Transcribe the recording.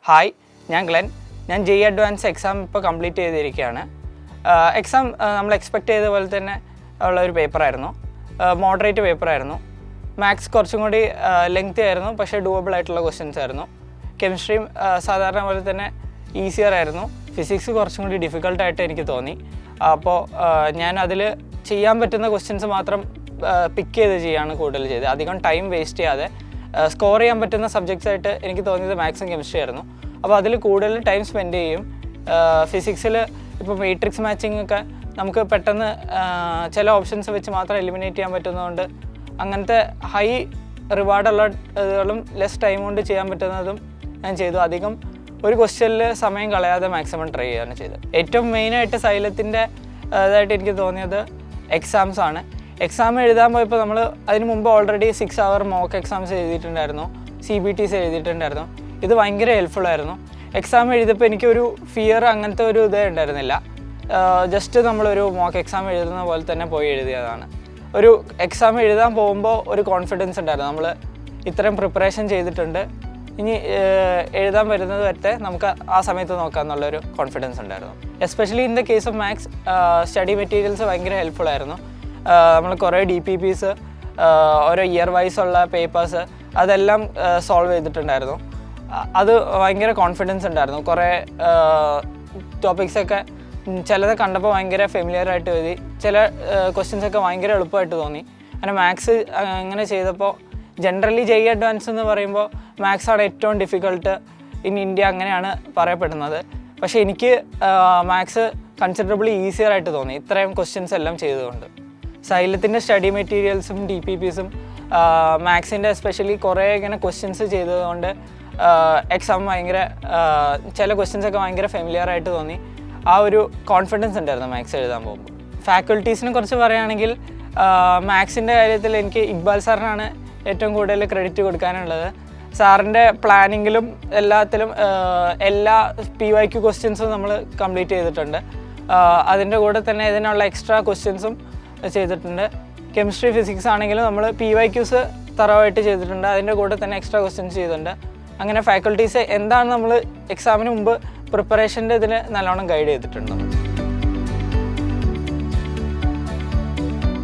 Hi, ഞാൻ Glenn. ഞാൻ JEE advance exam ഇപ്പോൾ കംപ്ലീറ്റ് ചെയ്തിരിക്കുകയാണ്. എക്സാം നമ്മൾ എക്സ്പെക്റ്റ് ചെയ്ത പോലെ തന്നെ ഉള്ള ഒരു പേപ്പറായിരുന്നു. മോഡറേറ്റ് പേപ്പറായിരുന്നു. മാത്സ് കുറച്ചും കൂടി ലെങ്തി ആയിരുന്നു, പക്ഷേ ഡൂവബിൾ ആയിട്ടുള്ള ക്വസ്റ്റ്യൻസ് ആയിരുന്നു. കെമിസ്ട്രിയും സാധാരണ പോലെ തന്നെ ഈസിയർ ആയിരുന്നു. ഫിസിക്സ് കുറച്ചും കൂടി ഡിഫിക്കൽട്ടായിട്ട് എനിക്ക് തോന്നി. അപ്പോൾ ഞാൻ അതിൽ ചെയ്യാൻ പറ്റുന്ന ക്വസ്റ്റ്യൻസ് മാത്രം പിക്ക് ചെയ്ത് ചെയ്യാണ് കൂടുതൽ ചെയ്തത്. അധികം ടൈം വേസ്റ്റ് ചെയ്യാതെ സ്കോർ ചെയ്യാൻ പറ്റുന്ന സബ്ജക്ട്സ് ആയിട്ട് എനിക്ക് തോന്നിയത് മാത്സും കെമിസ്ട്രി ആയിരുന്നു. അപ്പോൾ അതിൽ കൂടുതൽ ടൈം സ്പെൻഡ് ചെയ്യും. ഫിസിക്സിൽ ഇപ്പോൾ മാട്രിക്സ് മാച്ചിങ് ഒക്കെ നമുക്ക് പെട്ടെന്ന് ചില ഓപ്ഷൻസ് വെച്ച് മാത്രം എലിമിനേറ്റ് ചെയ്യാൻ പറ്റുന്നതുകൊണ്ട് അങ്ങനത്തെ ഹൈ റിവാർഡുള്ള ഇതുകളും ലെസ് ടൈം കൊണ്ട് ചെയ്യാൻ പറ്റുന്നതും ഞാൻ ചെയ്തു. അധികം ഒരു ക്വസ്റ്റ്യനിൽ സമയം കളയാതെ മാക്സിമം ട്രൈ ചെയ്യാണ് ചെയ്തത്. ഏറ്റവും മെയിനായിട്ട് സൈലത്തിൻ്റെ ഇതായിട്ട് എനിക്ക് തോന്നിയത് എക്സാംസ് ആണ്. എക്സാം എഴുതാൻ പോയപ്പോൾ നമ്മൾ അതിന് മുമ്പ് ഓൾറെഡി 6 hour മോക്ക് എക്സാംസ് എഴുതിയിട്ടുണ്ടായിരുന്നു, CBTs എഴുതിയിട്ടുണ്ടായിരുന്നു. ഇത് ഭയങ്കര ഹെൽപ്ഫുള്ളായിരുന്നു. എക്സാം എഴുതിയപ്പോൾ എനിക്കൊരു ഫിയർ അങ്ങനത്തെ ഒരു ഇതേ ഉണ്ടായിരുന്നില്ല. ജസ്റ്റ് നമ്മളൊരു മോക്ക് എക്സാം എഴുതുന്ന പോലെ തന്നെ പോയി എഴുതിയതാണ്. ഒരു എക്സാം എഴുതാൻ പോകുമ്പോൾ ഒരു കോൺഫിഡൻസ് ഉണ്ടായിരുന്നു. നമ്മൾ ഇത്രയും പ്രിപ്പറേഷൻ ചെയ്തിട്ടുണ്ട്, ഇനി എഴുതാൻ വരുന്നത് വരെ നമുക്ക് ആ സമയത്ത് നോക്കാമെന്നുള്ളൊരു കോൺഫിഡൻസ് ഉണ്ടായിരുന്നു. Especially in the case of maths study materials ഭയങ്കര ഹെൽപ്ഫുള്ളായിരുന്നു. നമ്മൾ കുറേ DPPs, ഓരോ ഇയർ വൈസ് ഉള്ള പേപ്പേഴ്സ് അതെല്ലാം സോൾവ് ചെയ്തിട്ടുണ്ടായിരുന്നു. അത് ഭയങ്കര കോൺഫിഡൻസ് ഉണ്ടായിരുന്നു. കുറേ ടോപ്പിക്സൊക്കെ ചിലത് കണ്ടപ്പോൾ ഭയങ്കര ഫെമിലിയർ ആയിട്ട് എഴുതി, ചില ക്വസ്റ്റ്യൻസൊക്കെ ഭയങ്കര എളുപ്പമായിട്ട് തോന്നി. അങ്ങനെ മാത്സ് അങ്ങനെ ചെയ്തപ്പോൾ ജനറലി JEE അഡ്വാൻസ് എന്ന് പറയുമ്പോൾ മാത്സാണ് ഏറ്റവും ഡിഫിക്കൾട്ട് ഇൻ ഇന്ത്യ, അങ്ങനെയാണ് പറയപ്പെടുന്നത്. പക്ഷേ എനിക്ക് മാത്സ് കൺസിഡറബിളി ഈസിയർ ആയിട്ട് തോന്നി ഇത്രയും ക്വസ്റ്റ്യൻസ് എല്ലാം ചെയ്തുകൊണ്ട്. സൈലത്തിൻ്റെ സ്റ്റഡി മെറ്റീരിയൽസും DPPസും മാത്സിൻ്റെ എസ്പെഷ്യലി കുറേ ഇങ്ങനെ ക്വസ്റ്റ്യൻസ് ചെയ്തതുകൊണ്ട് എക്സാം ഭയങ്കര ചില ക്വസ്റ്റ്യൻസൊക്കെ ഭയങ്കര ഫെമിലിയർ ആയിട്ട് തോന്നി. ആ ഒരു കോൺഫിഡൻസ് ഉണ്ടായിരുന്നു മാത്സ് എഴുതാൻ പോകുമ്പോൾ. ഫാക്കൽറ്റീസിനെ കുറിച്ച് പറയുകയാണെങ്കിൽ മാത്സിൻ്റെ കാര്യത്തിൽ എനിക്ക് ഇക്ബാൽ സാറിനാണ് ഏറ്റവും കൂടുതൽ ക്രെഡിറ്റ് കൊടുക്കാനുള്ളത്. സാറിൻ്റെ പ്ലാനിങ്ങിലും എല്ലാത്തിലും എല്ലാ PYQ ക്വസ്റ്റ്യൻസും നമ്മൾ കംപ്ലീറ്റ് ചെയ്തിട്ടുണ്ട്. അതിൻ്റെ കൂടെ തന്നെ ഇതിനുള്ള എക്സ്ട്രാ ക്വസ്റ്റ്യൻസും ചെയ്തിട്ടുണ്ട്. കെമിസ്ട്രി ഫിസിക്സ് ആണെങ്കിലും നമ്മൾ PYQs തറവായിട്ട് ചെയ്തിട്ടുണ്ട്, അതിൻ്റെ കൂടെ തന്നെ എക്സ്ട്രാ ക്വസ്റ്റ്യൻസ് ചെയ്തിട്ടുണ്ട്. അങ്ങനെ ഫാക്കൽറ്റീസ് എന്താണ് നമ്മൾ എക്സാമിന് മുമ്പ് പ്രിപ്പറേഷൻ്റെ ഇതിന് നല്ലോണം ഗൈഡ് ചെയ്തിട്ടുണ്ട്.